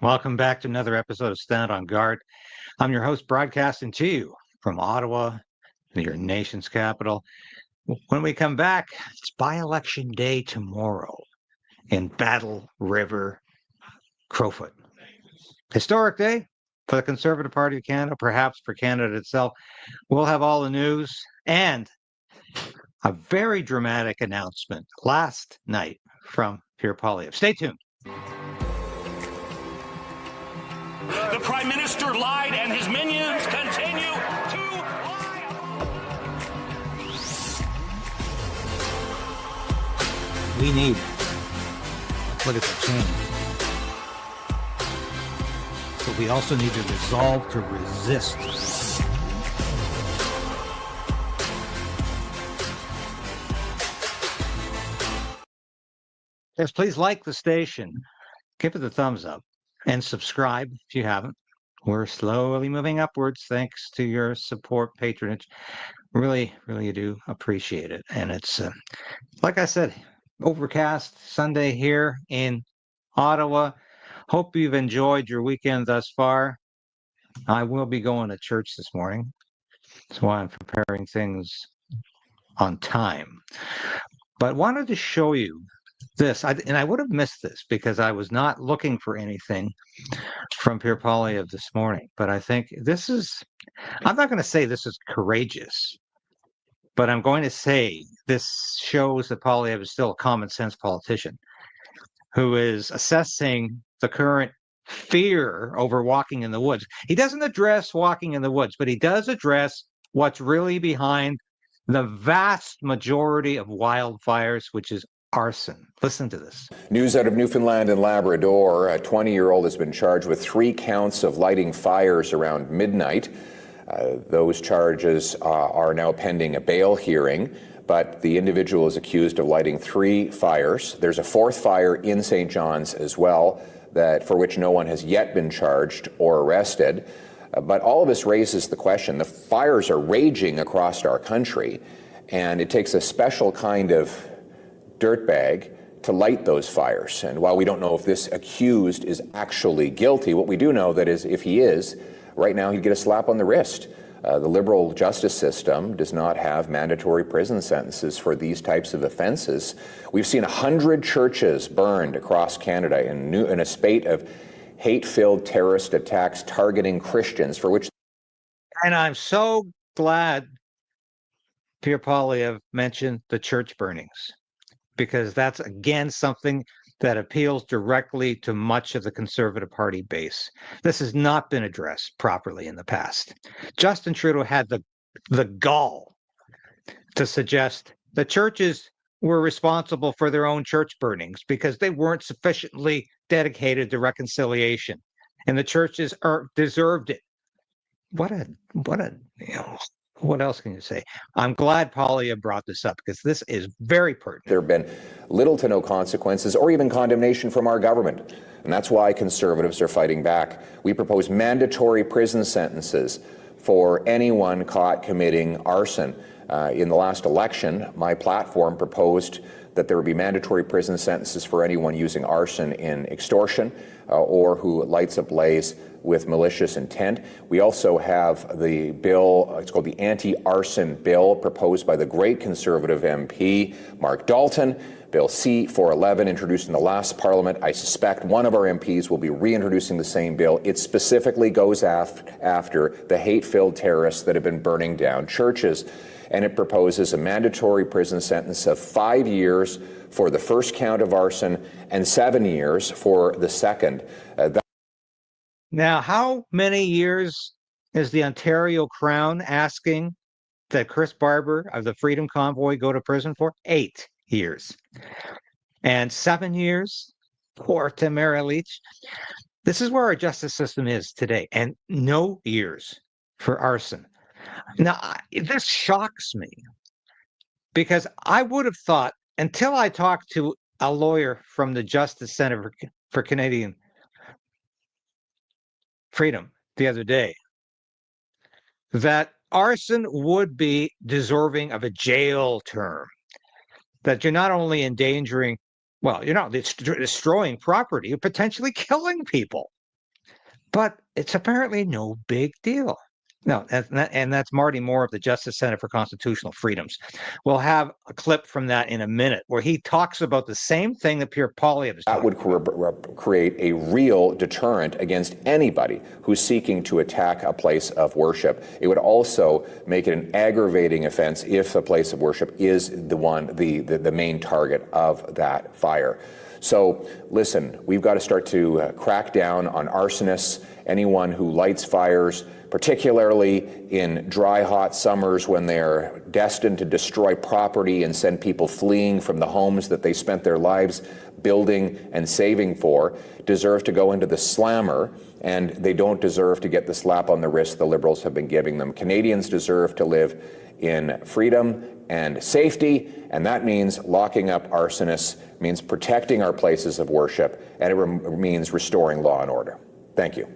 Welcome back to another episode of Stand on Guard. I'm your host, broadcasting to you from Ottawa, your nation's capital. When we come back, it's Byelection Day tomorrow in Battle River-Crowfoot. Historic day for the Conservative Party of Canada, perhaps for Canada itself. We'll have all the news and a very dramatic announcement last night from Pierre Poilievre. Stay tuned. The Prime Minister lied and his minions continue to lie. We need, look at the change. But we also need to resolve to resist. Yes, please like the station, give it the thumbs up, and subscribe if you haven't. We're slowly moving upwards thanks to your support, patronage. Really, really do appreciate it. And it's, like I said, overcast Sunday here in Ottawa. Hope you've enjoyed your weekend thus far. I will be going to church this morning. That's why I'm preparing things on time. But wanted to show you this, and I would have missed this because I was not looking for anything from Pierre Poilievre this morning. But I think this is, I'm not going to say this is courageous, but I'm going to say this shows that Poilievre is still a common sense politician who is assessing the current fear over walking in the woods. He doesn't address walking in the woods, but he does address what's really behind the vast majority of wildfires, which is arson. Listen to this. News out of Newfoundland and Labrador. A 20-year-old has been charged with 3 counts of lighting fires around midnight. Those charges are now pending a bail hearing, but the individual is accused of lighting 3 fires. There's a 4th fire in St. John's as well, for which no one has yet been charged or arrested. But all of this raises the question. The fires are raging across our country, and it takes a special kind of dirtbag to light those fires. And while we don't know if this accused is actually guilty, what we do know that is if he is, right now he'd get a slap on the wrist. The Liberal justice system does not have mandatory prison sentences for these types of offenses. We've seen 100 churches burned across Canada in a spate of hate-filled terrorist attacks targeting Christians, for which... And I'm so glad Pierre Poilievre mentioned the church burnings, because that's, again, something that appeals directly to much of the Conservative Party base. This has not been addressed properly in the past. Justin Trudeau had the gall to suggest the churches were responsible for their own church burnings because they weren't sufficiently dedicated to reconciliation, and the churches deserved it. What else can you say? I'm glad Poilievre brought this up because this is very pertinent. There have been little to no consequences or even condemnation from our government. And that's why Conservatives are fighting back. We propose mandatory prison sentences for anyone caught committing arson. In the last election, my platform proposed that there would be mandatory prison sentences for anyone using arson in extortion or who lights a blaze with malicious intent. We also have the bill, it's called the anti-arson bill, proposed by the great Conservative MP, Mark Dalton. Bill C-411, introduced in the last Parliament. I suspect one of our MPs will be reintroducing the same bill. It specifically goes after the hate-filled terrorists that have been burning down churches. And it proposes a mandatory prison sentence of 5 years for the first count of arson and 7 years for the second. Now, how many years is the Ontario Crown asking that Chris Barber of the Freedom Convoy go to prison for? 8 years. And 7 years for Tamara Leach. This is where our justice system is today, and no years for arson. Now, this shocks me because I would have thought, until I talked to a lawyer from the Justice Center for Canadian Freedom the other day, that arson would be deserving of a jail term, that you're not only endangering, well, you're not destroying property, you're potentially killing people. but it's apparently no big deal. No, and that's Marty Moore of the Justice Center for Constitutional Freedoms. We'll have a clip from that in a minute where he talks about the same thing that Pierre Poilievre is talking about. That would create a real deterrent against anybody who's seeking to attack a place of worship. It would also make it an aggravating offense if a place of worship is the main target of that fire. So listen, we've got to start to crack down on arsonists, anyone who lights fires, particularly in dry, hot summers when they're destined to destroy property and send people fleeing from the homes that they spent their lives building and saving for, deserve to go into the slammer, and they don't deserve to get the slap on the wrist the Liberals have been giving them. Canadians deserve to live in freedom and safety, and that means locking up arsonists, means protecting our places of worship, and it means restoring law and order. Thank you.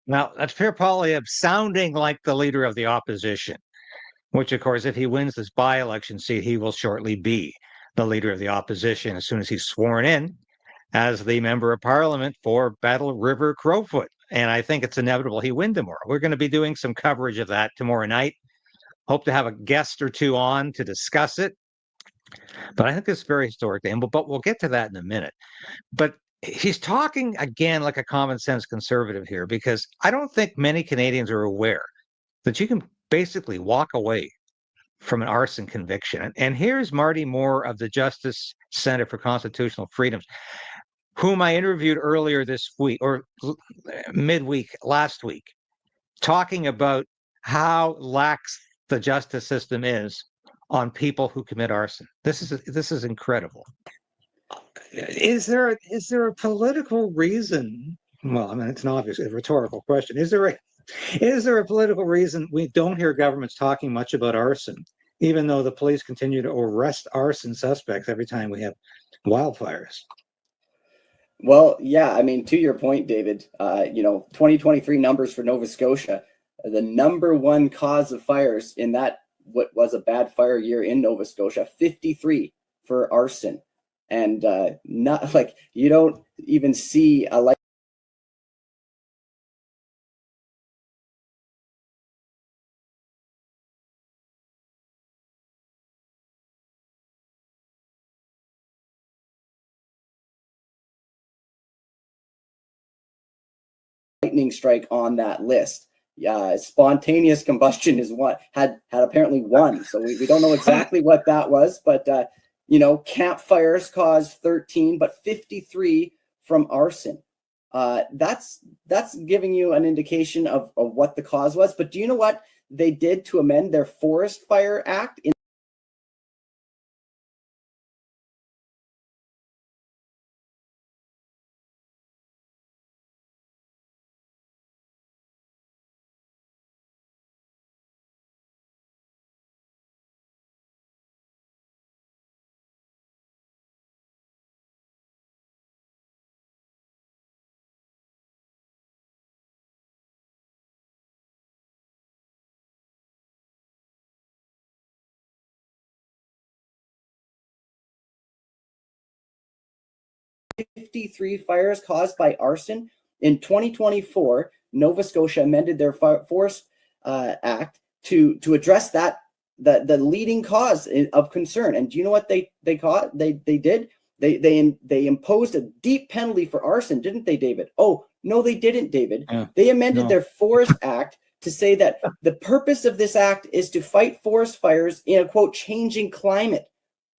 Now, that's Pierre Poilievre sounding like the leader of the opposition, which, of course, if he wins this by-election seat, he will shortly be the leader of the opposition as soon as he's sworn in as the member of parliament for Battle River-Crowfoot. And I think it's inevitable he win tomorrow. We're going to be doing some coverage of that tomorrow night. Hope to have a guest or two on to discuss it. But I think it's a very historic day. But we'll get to that in a minute. But he's talking again like a common sense conservative here, because I don't think many Canadians are aware that you can basically walk away from an arson conviction. And here's Marty Moore of the Justice Center for Constitutional Freedoms, whom I interviewed earlier this week or midweek last week, talking about how lax the justice system is on people who commit arson. This is incredible. Is there a political reason? Well, I mean, it's an obvious, a rhetorical question. Is there a political reason we don't hear governments talking much about arson, even though the police continue to arrest arson suspects every time we have wildfires? Well, yeah, I mean, to your point, David, 2023 numbers for Nova Scotia, the number one cause of fires in that, what was a bad fire year in Nova Scotia, 53 for arson. And not like, you don't even see a lightning strike on that list. Spontaneous combustion is what had apparently won. So we don't know exactly what that was, but campfires caused 13, but 53 from arson. That's giving you an indication of what the cause was. But do you know what they did to amend their Forest Fire Act in fires caused by arson? In 2024, Nova Scotia amended their Forest Act to address that, the leading cause of concern. And do you know what they did? They imposed a deep penalty for arson, didn't they, David? Oh, no, they didn't, David. Yeah. They amended their Forest Act to say that the purpose of this act is to fight forest fires in a, quote, changing climate.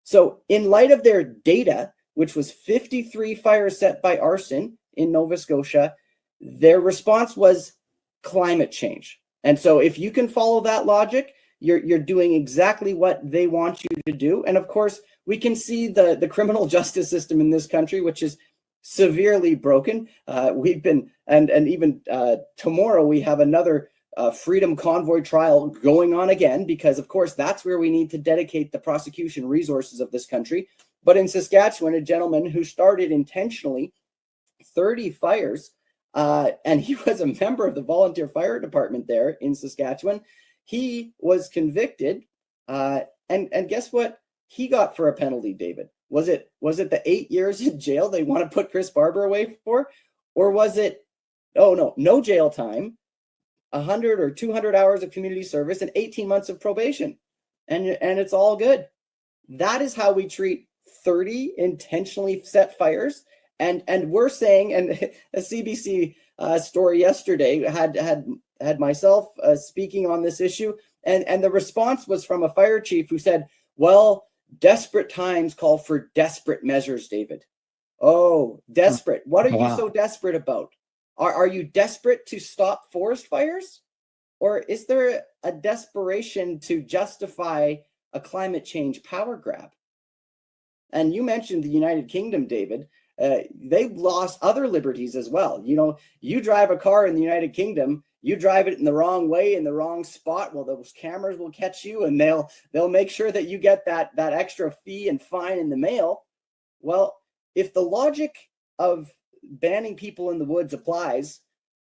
So in light of their data, which was 53 fires set by arson in Nova Scotia, their response was climate change. And so if you can follow that logic, you're doing exactly what they want you to do. And of course, we can see the criminal justice system in this country, which is severely broken. We've been, and even tomorrow we have another Freedom Convoy trial going on again, because of course that's where we need to dedicate the prosecution resources of this country. But in Saskatchewan, a gentleman who started intentionally 30 fires, and he was a member of the volunteer fire department there in Saskatchewan, he was convicted, and guess what he got for a penalty, David? Was it the 8 years in jail they want to put Chris Barber away for? Or was it, oh no, no jail time, 100 or 200 hours of community service, and 18 months of probation, and it's all good? That is how we treat 30 intentionally set fires. And we're saying, and a CBC story yesterday had myself speaking on this issue, and the response was from a fire chief who said, well, desperate times call for desperate measures, David. Oh, desperate. What are you so desperate about? Are you desperate to stop forest fires? Or is there a desperation to justify a climate change power grab? And you mentioned the United Kingdom, David. They've lost other liberties as well. You know, you drive a car in the United Kingdom, you drive it in the wrong way, in the wrong spot, well, those cameras will catch you, and they'll make sure that you get that extra fee and fine in the mail. Well, if the logic of banning people in the woods applies,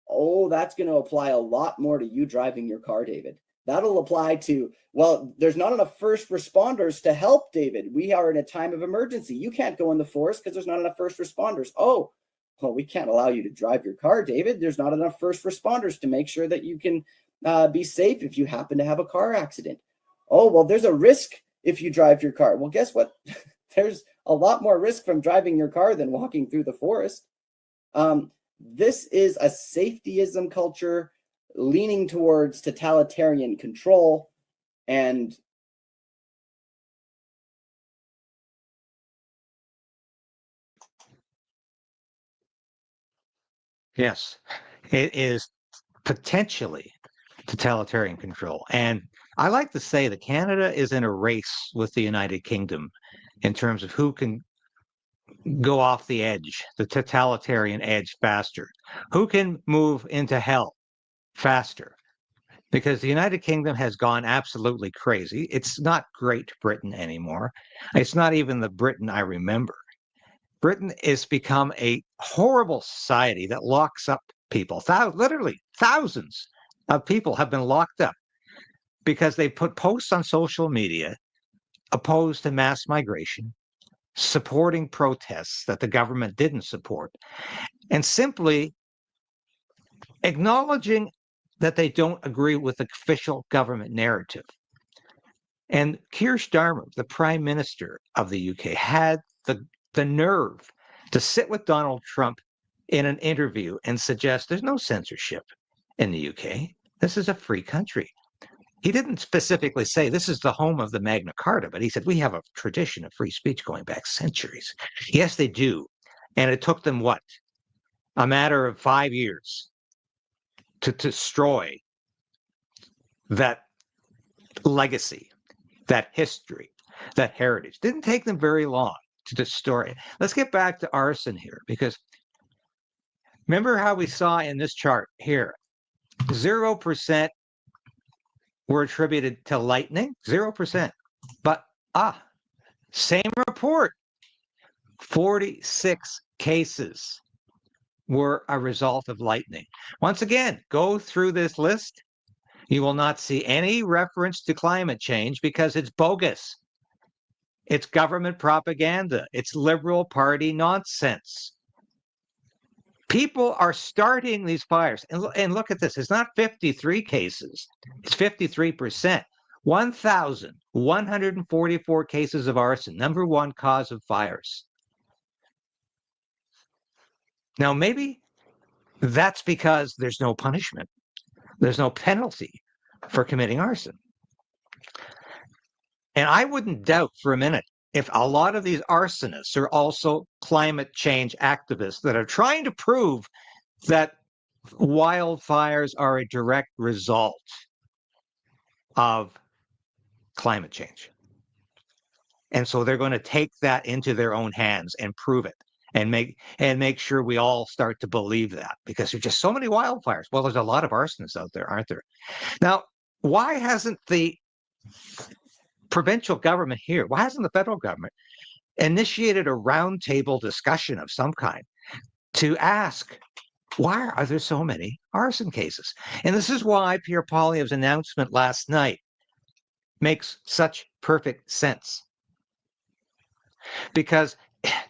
oh, that's going to apply a lot more to you driving your car, David. That'll apply to, well, there's not enough first responders to help, David. We are in a time of emergency. You can't go in the forest because there's not enough first responders. Oh, well, we can't allow you to drive your car, David. There's not enough first responders to make sure that you can be safe if you happen to have a car accident. Oh, well, there's a risk if you drive your car. Well, guess what? There's a lot more risk from driving your car than walking through the forest. This is a safetyism culture leaning towards totalitarian control, and Yes, it is potentially totalitarian control. And I like to say that Canada is in a race with the United Kingdom in terms of who can go off the edge, the totalitarian edge faster, who can move into hell faster. Because the United Kingdom has gone absolutely crazy. It's not Great Britain anymore. It's not even the Britain I remember. Britain has become a horrible society that locks up people. Literally thousands of people have been locked up because they put posts on social media opposed to mass migration, supporting protests that the government didn't support, and simply acknowledging that they don't agree with the official government narrative. And Keir Starmer, the Prime Minister of the UK, had the nerve to sit with Donald Trump in an interview and suggest there's no censorship in the UK. This is a free country. He didn't specifically say this is the home of the Magna Carta, but he said we have a tradition of free speech going back centuries. Yes, they do. And it took them what? A matter of 5 years to destroy that legacy, that history, that heritage. Didn't take them very long to destroy it. Let's get back to arson here, because remember how we saw in this chart here, 0% were attributed to lightning, 0%. But same report, 46 cases were a result of lightning. Once again, go through this list. You will not see any reference to climate change because it's bogus. It's government propaganda. It's Liberal Party nonsense. People are starting these fires. And look at this. It's not 53 cases. It's 53%. 1,144 cases of arson, number one cause of fires. Now, maybe that's because there's no punishment. There's no penalty for committing arson. And I wouldn't doubt for a minute if a lot of these arsonists are also climate change activists that are trying to prove that wildfires are a direct result of climate change. And so they're going to take that into their own hands and prove it and make sure we all start to believe that, because there's just so many wildfires. Well, there's a lot of arsonists out there, aren't there? Now, why hasn't the provincial government here, why hasn't the federal government initiated a roundtable discussion of some kind to ask, why are there so many arson cases? And this is why Pierre Poilievre's announcement last night makes such perfect sense. Because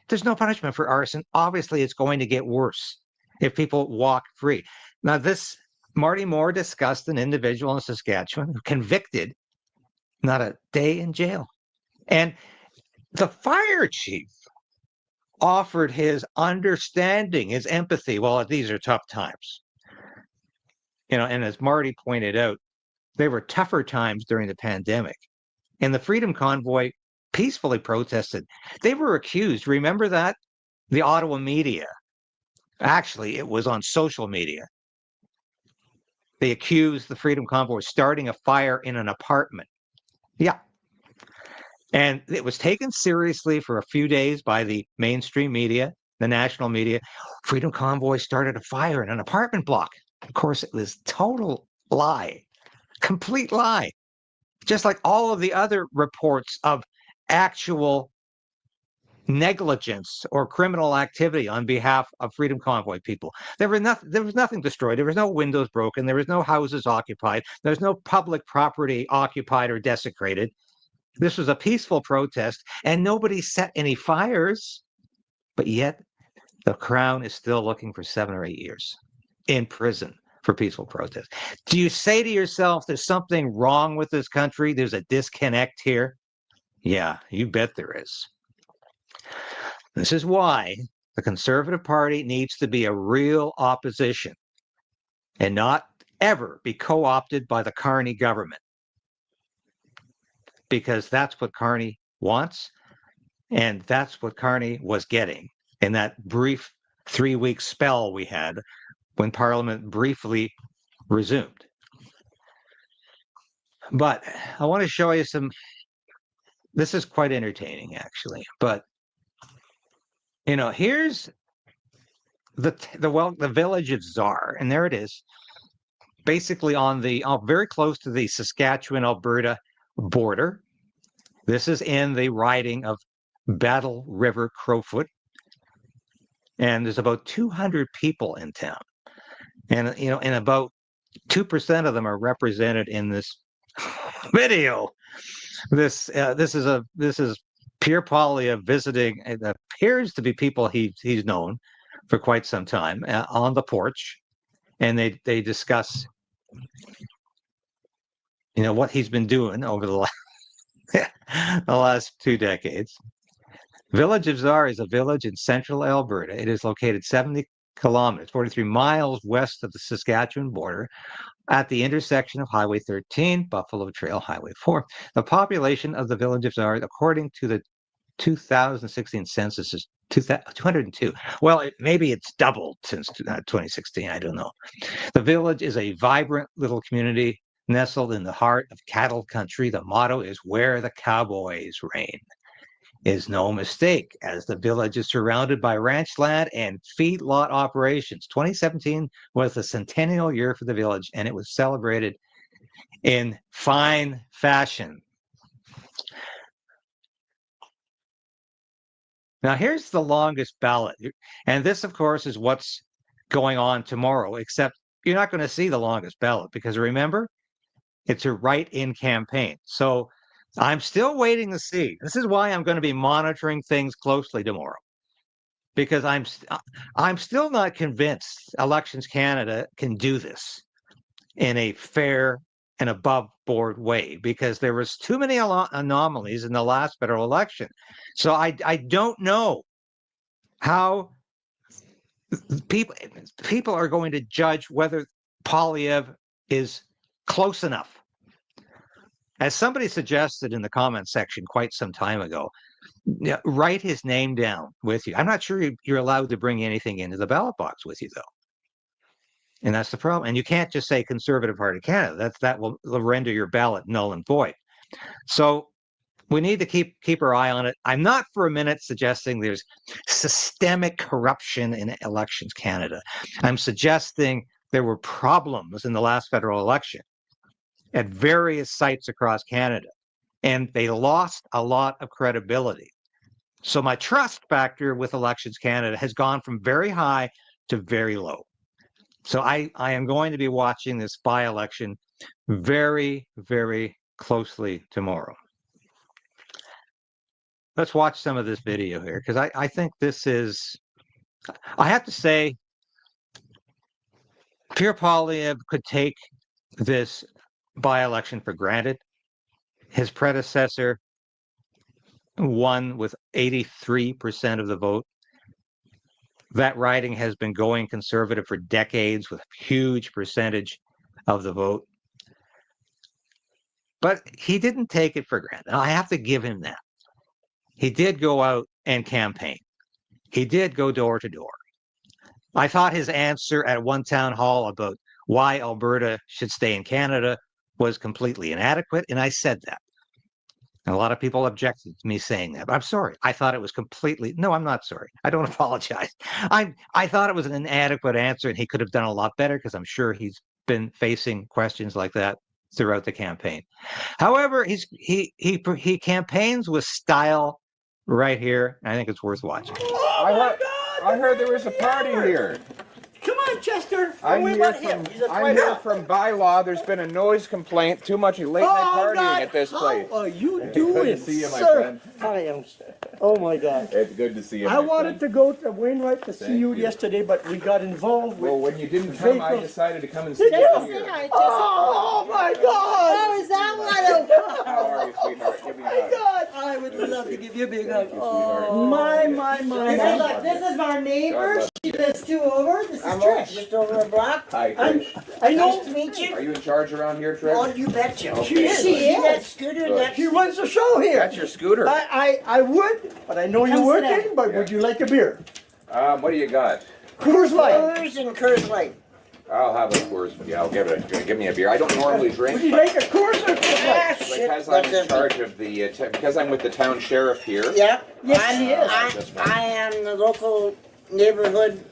there's no punishment for arson. Obviously, it's going to get worse. if people walk free. Now, this Marty Moore discussed an individual in Saskatchewan who convicted, not a day in jail. And the fire chief offered his understanding, his empathy. Well, these are tough times. And as Marty pointed out, they were tougher times during the pandemic. And the Freedom Convoy peacefully protested. They were accused. Remember that? The Ottawa media. Actually, it was on social media. They accused the Freedom Convoy of starting a fire in an apartment. Yeah. And it was taken seriously for a few days by the mainstream media, the national media. Freedom Convoy started a fire in an apartment block. Of course, it was total lie, complete lie. Just like all of the other reports of actual negligence or criminal activity on behalf of Freedom Convoy people. There was nothing destroyed. There was no windows broken. There was no houses occupied. There's no public property occupied or desecrated. This was a peaceful protest, and nobody set any fires. But yet, the Crown is still looking for 7 or 8 years in prison for peaceful protest. Do you say to yourself, there's something wrong with this country? There's a disconnect here? Yeah, you bet there is. This is why the Conservative Party needs to be a real opposition and not ever be co-opted by the Carney government. Because that's what Carney wants, and that's what Carney was getting in that brief 3-week spell we had when Parliament briefly resumed. But I want to show you some. This is quite entertaining, actually. But here's the village of Zare, and there it is, basically on the very close to the Saskatchewan-Alberta border. This is in the riding of Battle River-Crowfoot, and there's about 200 people in town, and and about 2% of them are represented in this video. This is Pierre Poilievre visiting. It appears to be people he's known for quite some time on the porch, and they discuss what he's been doing over the last 2 decades. Village of Zare is a village in central Alberta. It is located 70 kilometers, 43 miles west of the Saskatchewan border, at the intersection of Highway 13, Buffalo Trail, Highway 4. The population of the village of Zare, according to the 2016 census, is 202. Well, maybe it's doubled since 2016. I don't know. The village is a vibrant little community nestled in the heart of cattle country. The motto is "Where the Cowboys Reign." Is no mistake, as the village is surrounded by ranch land and feedlot operations. 2017 was the centennial year for the village, and it was celebrated in fine fashion. Now, here's the longest ballot. And this, of course, is what's going on tomorrow, except you're not going to see the longest ballot because remember, it's a write-in campaign. So I'm still waiting to see. This is why I'm going to be monitoring things closely tomorrow, because I'm still not convinced Elections Canada can do this in a fair and above board way, because there was too many anomalies in the last federal election. So I don't know how people are going to judge whether Poilievre is close enough. As somebody suggested in the comment section quite some time ago, write his name down with you. I'm not sure you're allowed to bring anything into the ballot box with you, though. And that's the problem. And you can't just say Conservative Party Canada. That will render your ballot null and void. So we need to keep our eye on it. I'm not for a minute suggesting there's systemic corruption in Elections Canada. I'm suggesting there were problems in the last federal election at various sites across Canada, and they lost a lot of credibility. So my trust factor with Elections Canada has gone from very high to very low. So I am going to be watching this by-election very, very closely tomorrow. Let's watch some of this video here, because I think this is, I have to say, Pierre Poilievre could take this by-election for granted. His predecessor won with 83% of the vote. That riding has been going conservative for decades with a huge percentage of the vote. But he didn't take it for granted. I have to give him that. He did go out and campaign. He did go door to door. I thought his answer at one town hall about why Alberta should stay in Canada was completely inadequate, and I said that. And a lot of people objected to me saying that, but I'm sorry. I thought it was completely, no, I'm not sorry. I don't apologize. I thought it was an inadequate answer, and he could have done a lot better because I'm sure he's been facing questions like that throughout the campaign. However, he campaigns with style right here. I think it's worth watching. I heard there was a party here. Come on, Chester. I'm here from bylaw. There's been a noise complaint. Too much late night partying at this place. How are you doing, Good to see you, my sir? friend. I am. Oh my God. It's good to see you. I wanted to go to Wainwright to see Thank you you. yesterday, but we got involved with. Well, when you didn't come, I vehicles. decided to come and see Did you you? here. Oh my God! How is that one? How are you, sweetheart? Give me a Oh my hug. God! I would love to give you a big hug. Thank you, sweetheart. My. This is our neighbor. God She lives two over. This is I'm Trish. just over a block. Hi, I'm, Trish. I know Nice to meet you. Are you in charge around here, Oh, Trish? you betcha. she is. She See that is. scooter? Good. That's She runs the show here. That's your scooter. I would, but I know you're Come sit working. down. But Yeah. would you like a beer? What do you got? Coors Light. Coors and Coors Light. I'll have a Coors. Yeah, I'll give it. Give me a beer. I don't normally drink, Would you but like a Coors or Coors Ah, Light? shit. because I'm That's in empty. charge of the, because I'm with the town sheriff here. Yeah. Yes, she is. I am the local neighborhood.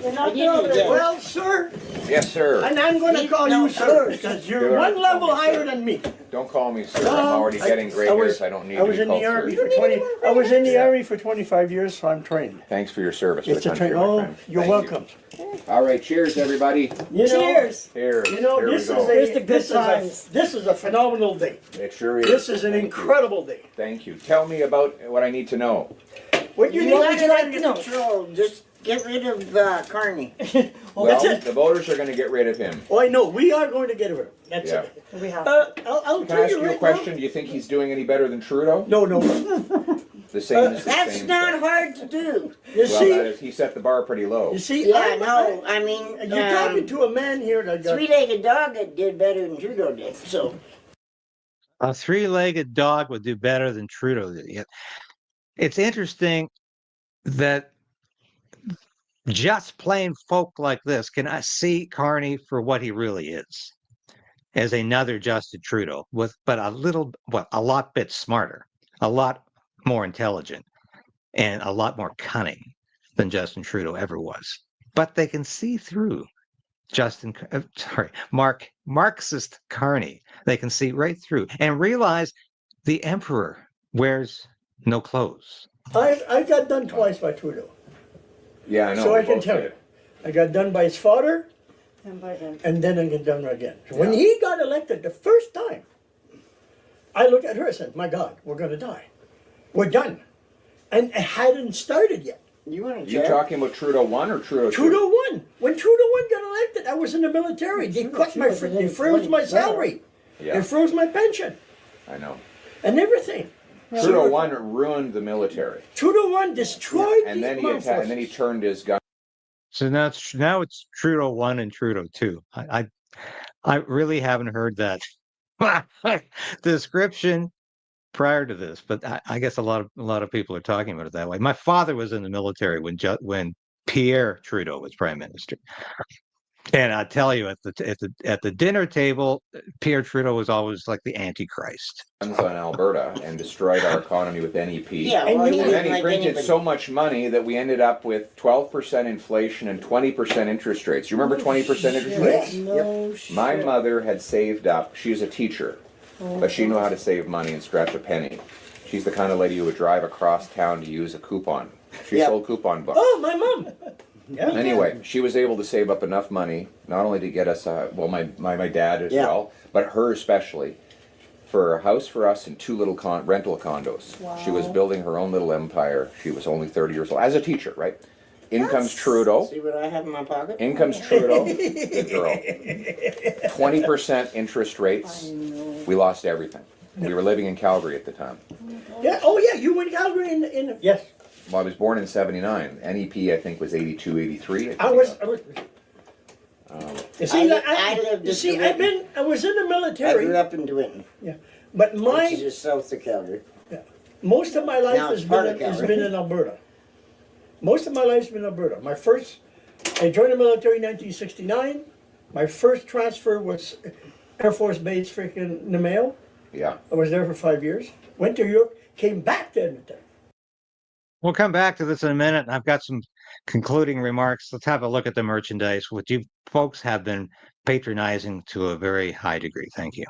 You're not I didn't doing get- it. Well, sir, Yes, sir. and I'm going to call No, you sir Coors. because You're you're one right. level higher than me. Don't call me sir. I'm already getting gray hairs. I don't need I was to in be the called army sir. for 20. I was in the army for 25 years, so I'm trained. Thanks for your service to It's the a country, train. my Oh, friend. you're Thank welcome. you. All right, cheers, everybody. You know, Cheers. Here, You know, here this we is go. Here's the good this is a times. this is a phenomenal day. It sure is. This is an Thank you. incredible day. Thank you. Tell me about what I need to know. What you You need want to it know? under control. Just get rid of Carney. Well, That's it. the voters are going to get rid of him. Oh, I know. We are going to get rid of it. That's Yeah. it. We have. I'll Can tell I ask you you a right question? Do you think he's doing any better than Trudeau? now. No. The same as the That's same not thing. hard to do. You Well, see, he set the bar pretty low. you see. Yeah, no, I mean, You're talking to a man here that got. three-legged dog that did better than Trudeau did. So A three-legged dog would do better than Trudeau did. Yeah. It's interesting that just plain folk like this can see Carney for what he really is, as another Justin Trudeau, but a lot bit smarter, a lot more intelligent, and a lot more cunning than Justin Trudeau ever was. But they can see through Marxist Carney. They can see right through and realize the emperor wears no clothes. I got done twice by Trudeau, Yeah, I know. so I we can both tell did. you. I got done by his father, And by then. and then I get done again. So when he got elected the first time, I looked at her and said, "My God, we're going to die. We're done," and it hadn't started yet. you want to You talking about Trudeau 1 or Trudeau 2? Trudeau won. When Trudeau won got elected, I was in the military. They cut my, they froze my salary. Yeah, They froze my pension I know. and everything. Trudeau 1 ruined the military. Trudeau won, destroyed And the then armed and then he forces. turned his gun. So now it's Trudeau 1 and Trudeau 2. I really haven't heard that description prior to this, but I guess a lot of people are talking about it that way. My father was in the military when Pierre Trudeau was prime minister, and I tell you, at the dinner table, Pierre Trudeau was always like the Antichrist. Guns on Alberta and destroyed our economy with NEP. Yeah, And well, you- he And didn't then he like printed anybody. so much money that we ended up with 12% inflation and 20% interest rates. You remember 20% interest rates? No shit. My mother had saved up. She was a teacher, but she knew how to save money and scratch a penny. She's the kind of lady who would drive across town to use a coupon. She Yep. sold coupon books. Oh, my mom. Yeah. Anyway, she was able to save up enough money, not only to get us, my dad as Yeah. well, but her especially, for a house for us and two little rental condos. She was building her own little empire. She was only 30 years old, as a teacher, right? In comes Trudeau. See what I have in my pocket? In comes Trudeau. Good girl. 20% interest rates. We lost everything. We were living in Calgary at the time. Yeah. Oh yeah. You were in Calgary in yes. Well, I was born in '79. NEP, I think, was 82, 83. I was. You see, I lived in Dwinton. I was in the I military. grew up in Dwinton, Yeah, but which is just south of Calgary. most of my life Now it's has part of been Calgary. in Alberta. Most of my life's been in Alberta. I joined the military in 1969. My first transfer was Air Force Base freaking Namao. Yeah. I was there for 5 years. Went to Europe, came back to Edmonton. We'll come back to this in a minute. I've got some concluding remarks. Let's have a look at the merchandise, which you folks have been patronizing to a very high degree. Thank you.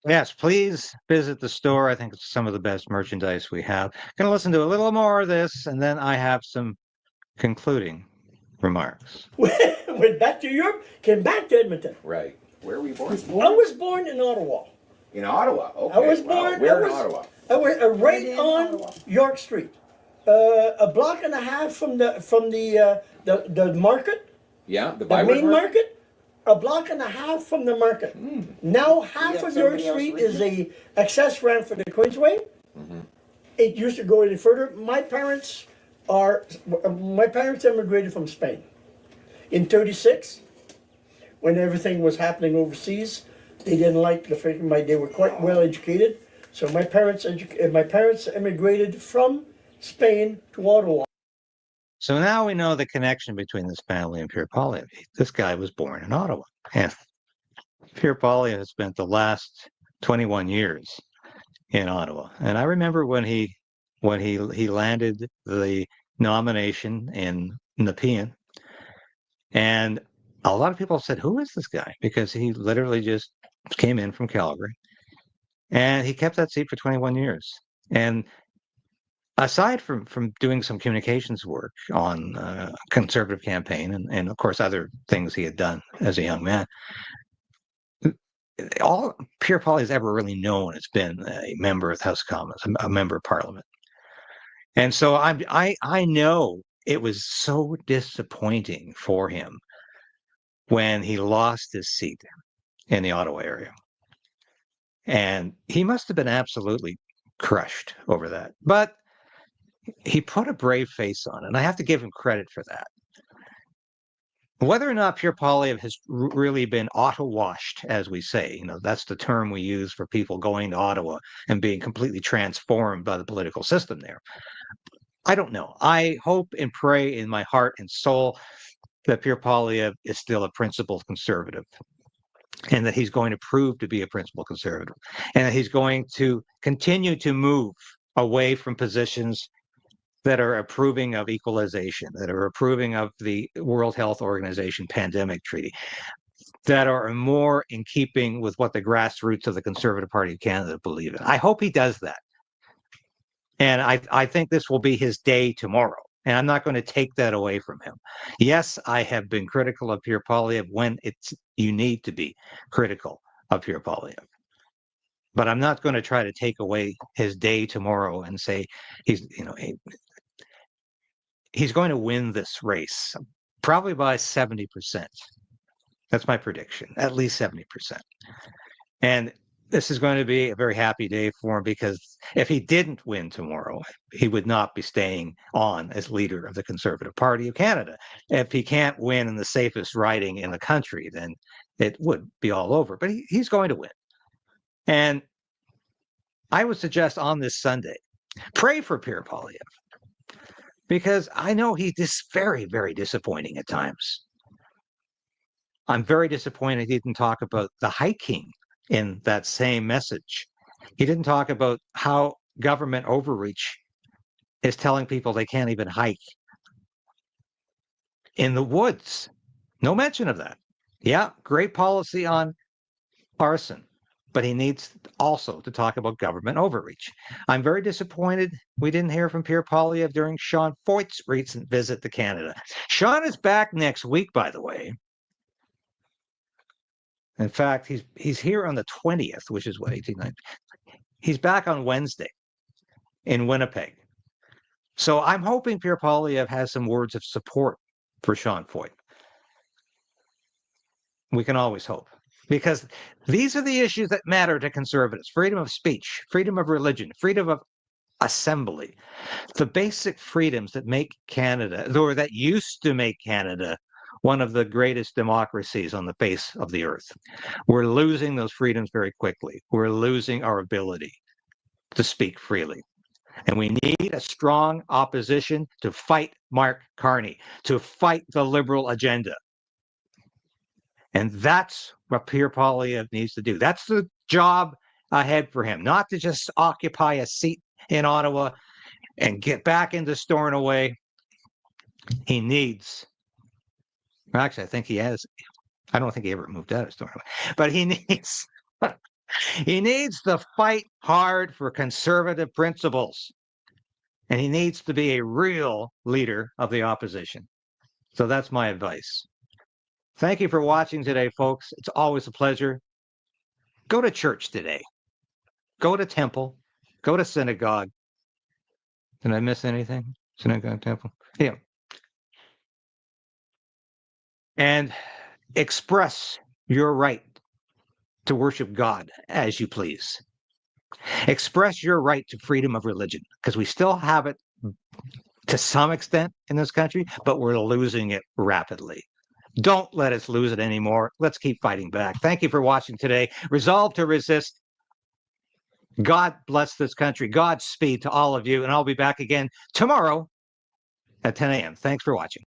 Yes, please visit the store. I think it's some of the best merchandise we have. Going to listen to a little more of this, and then I have some concluding remarks. Went back to Europe, came back to Edmonton. Right. Where were you born? I was born in Ottawa. In Ottawa. Okay. I was wow. born. Where in Ottawa? I was right Right in on Ottawa. York Street, a block and a half from the market, Yeah. The the Byelection main market. A block and a half from the market. Now half got of York somebody else Street with is a access ramp for the Queensway. It used to go any further. My parents immigrated from Spain in '36 when everything was happening overseas. They didn't like the freaking. They were quite well educated, so my parents immigrated from Spain to Ottawa. So now we know the connection between this family and Pierre Poilievre. This guy was born in Ottawa. And Pierre Poilievre has spent the last 21 years in Ottawa. And I remember when he landed the nomination in Nepean, and a lot of people said, "Who is this guy?" Because he literally just came in from Calgary. And he kept that seat for 21 years. And aside from doing some communications work on conservative campaign and of course other things he had done as a young man, all Pierre Poilievre has ever really known has been a member of the House of Commons, a member of Parliament. And so I know it was so disappointing for him when he lost his seat in the Ottawa area. And he must have been absolutely crushed over that. But he put a brave face on it, and I have to give him credit for that. Whether or not Pierre Poilievre has really been Ottawa-washed, as we say, that's the term we use for people going to Ottawa and being completely transformed by the political system there. I don't know. I hope and pray in my heart and soul that Pierre Poilievre is still a principled conservative, and that he's going to prove to be a principled conservative, and that he's going to continue to move away from positions that are approving of equalization, that are approving of the World Health Organization pandemic treaty, that are more in keeping with what the grassroots of the Conservative Party of Canada believe in. I hope he does that. And I think this will be his day tomorrow. And I'm not going to take that away from him. Yes, I have been critical of Pierre Poilievre when you need to be critical of Pierre Poilievre. But I'm not going to try to take away his day tomorrow and say he's going to win this race, probably by 70%. That's my prediction, at least 70%. And this is going to be a very happy day for him, because if he didn't win tomorrow, he would not be staying on as leader of the Conservative Party of Canada. If he can't win in the safest riding in the country, then it would be all over. But he's going to win. And I would suggest on this Sunday, pray for Pierre Poilievre, because I know he's very, very disappointing at times. I'm very disappointed he didn't talk about the hiking in that same message. He didn't talk about how government overreach is telling people they can't even hike in the woods. No mention of that. Yeah, great policy on arson, but he needs also to talk about government overreach. I'm very disappointed we didn't hear from Pierre Poilievre during Sean Foyt's recent visit to Canada. Sean is back next week, by the way. In fact, he's here on the 20th, which is what, 1890. He's back on Wednesday in Winnipeg. So I'm hoping Pierre Poilievre has some words of support for Sean Foyt. We can always hope, because these are the issues that matter to conservatives: freedom of speech, freedom of religion, freedom of assembly, the basic freedoms that make Canada, or that used to make Canada, one of the greatest democracies on the face of the earth. We're losing those freedoms very quickly. We're losing our ability to speak freely. And we need a strong opposition to fight Mark Carney, to fight the liberal agenda. And that's what Pierre Poilievre needs to do. That's the job ahead for him, not to just occupy a seat in Ottawa and get back into Stornoway. He needs, actually, I think he has, I don't think he ever moved out of Stornoway, but he needs to fight hard for conservative principles. And he needs to be a real leader of the opposition. So that's my advice. Thank you for watching today, folks. It's always a pleasure. Go to church today. Go to temple. Go to synagogue. Did I miss anything? Synagogue, temple? Yeah. And express your right to worship God as you please. Express your right to freedom of religion, because we still have it to some extent in this country, but we're losing it rapidly. Don't let us lose it anymore. Let's keep fighting back. Thank you for watching today. Resolve to resist. God bless this country. Godspeed to all of you. And I'll be back again tomorrow at 10 a.m. Thanks for watching.